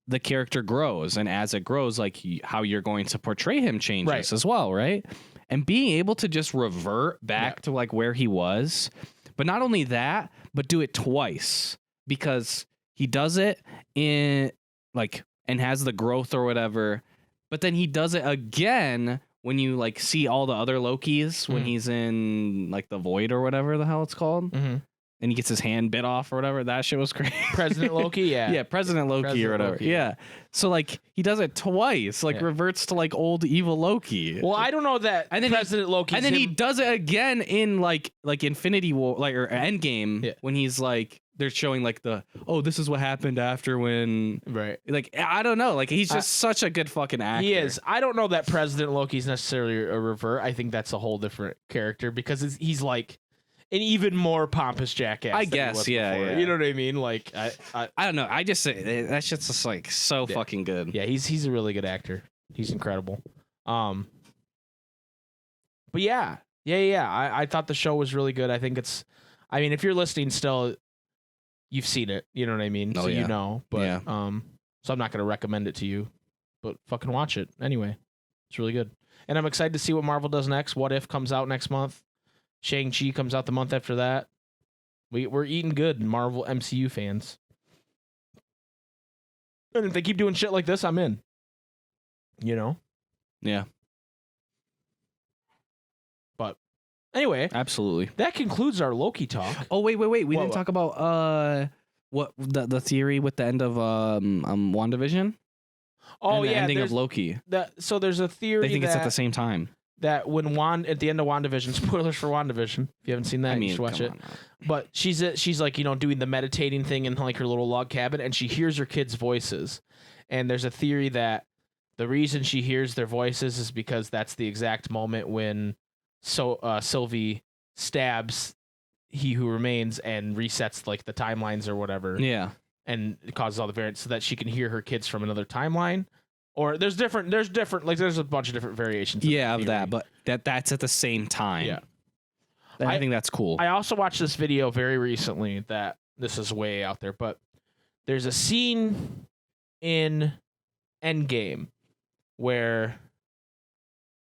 the character grows, and as it grows, like how you're going to portray him changes as well, right? And being able to just revert back to like where he was, but not only that, but do it twice, because he does it in like and has the growth or whatever, but then he does it again when you like see all the other Lokis when he's in like the void or whatever the hell it's called, and he gets his hand bit off or whatever. That shit was crazy. President Loki, yeah, President Loki or whatever. Loki. So like he does it twice, like reverts to like old evil Loki. Well, I don't know that. And then President Loki, and then he does it again in like Infinity War, like or Endgame, when he's like they're showing like this is what happened after when like I don't know, like he's just such a good fucking actor. He is. I don't know that President Loki's necessarily a revert. I think that's a whole different character because he's like an even more pompous jackass. I guess, yeah. You know what I mean? Like I don't know. I just say that shit's just like so fucking good. Yeah, he's a really good actor. He's incredible. But yeah. I thought the show was really good. I think I mean, if you're listening still, you've seen it. You know what I mean? So you know. But so I'm not gonna recommend it to you. But fucking watch it anyway. It's really good. And I'm excited to see what Marvel does next. What If comes out next month. Shang-Chi comes out the month after that. We're eating good, Marvel MCU fans. And if they keep doing shit like this, I'm in. You know? Yeah. But anyway, absolutely. That concludes our Loki talk. Oh wait. We didn't talk about what the theory with the end of WandaVision. Oh, and the ending of Loki. So there's a theory. They think it's at the same time. That when at the end of WandaVision, spoilers for WandaVision. If you haven't seen that, you should watch it. But she's like, you know, doing the meditating thing in like her little log cabin, and she hears her kids' voices. And there's a theory that the reason she hears their voices is because that's the exact moment when Sylvie stabs He Who Remains and resets like the timelines or whatever. Yeah. And it causes all the variants so that she can hear her kids from another timeline. Or there's a bunch of different variations. Of that, but that's at the same time. Yeah. I think that's cool. I also watched this video very recently that this is way out there, but there's a scene in Endgame where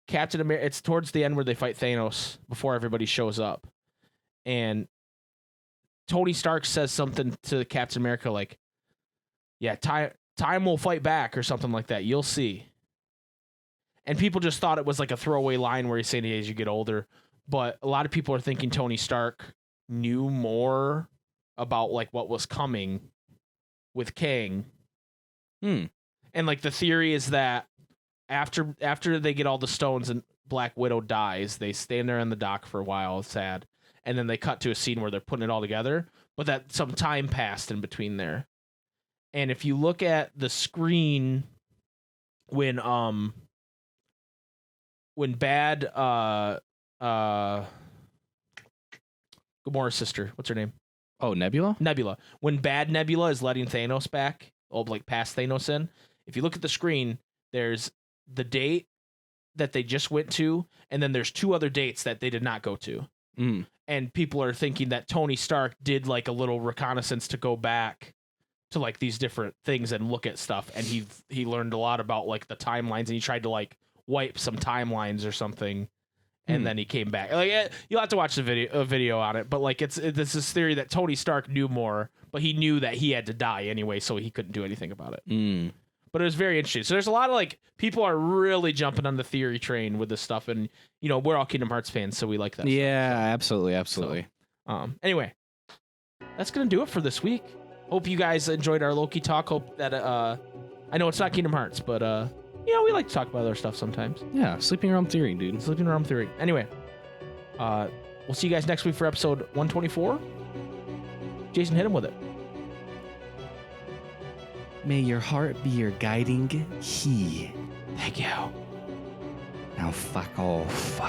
Captain America, it's towards the end where they fight Thanos before everybody shows up. And Tony Stark says something to Captain America like, yeah, time will fight back or something like that. You'll see. And people just thought it was like a throwaway line where he's saying, hey, as you get older. But a lot of people are thinking Tony Stark knew more about like what was coming with Kang. And like the theory is that after they get all the stones and Black Widow dies, they stand there on the dock for a while, sad. And then they cut to a scene where they're putting it all together, but that some time passed in between there. And if you look at the screen when bad Gamora's sister, what's her name? Oh, Nebula? Nebula. When bad Nebula is letting Thanos back, like past Thanos in, if you look at the screen, there's the date that they just went to, and then there's 2 other dates that they did not go to. And people are thinking that Tony Stark did like a little reconnaissance to go back to like these different things and look at stuff, and he learned a lot about like the timelines, and he tried to like wipe some timelines or something, and then he came back. Like you'll have to watch the video on it, but like it's this theory that Tony Stark knew more, but he knew that he had to die anyway, so he couldn't do anything about it. But it was very interesting. So there's a lot of like people are really jumping on the theory train with this stuff, and you know we're all Kingdom Hearts fans, so we like that. Yeah, stuff. Absolutely. So, anyway, that's gonna do it for this week. Hope you guys enjoyed our Loki talk. Hope that I know it's not Kingdom Hearts, but you know we like to talk about other stuff sometimes. Yeah, sleeping around theory, dude. Sleeping around theory. Anyway, we'll see you guys next week for episode 124. Jason, hit him with it. May your heart be your guiding key. Thank you. Now fuck off.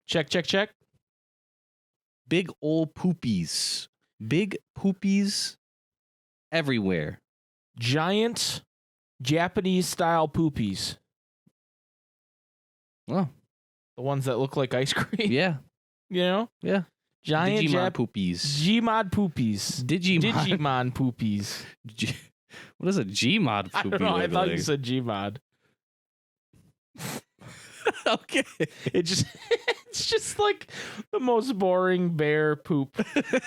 Check, check, check. Big old poopies. Big poopies everywhere. Giant Japanese style poopies. Oh, The ones that look like ice cream. yeah. You know? Yeah. Giant Digimon poopies. Gmod poopies. Digimon poopies. What is a Gmod poopy? I don't know. I look thought like? you said Gmod. Okay. It's just like the most boring bear poop.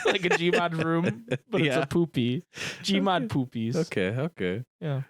Like a Gmod room, but it's Yeah. a poopy. Gmod poopies. Okay. Yeah.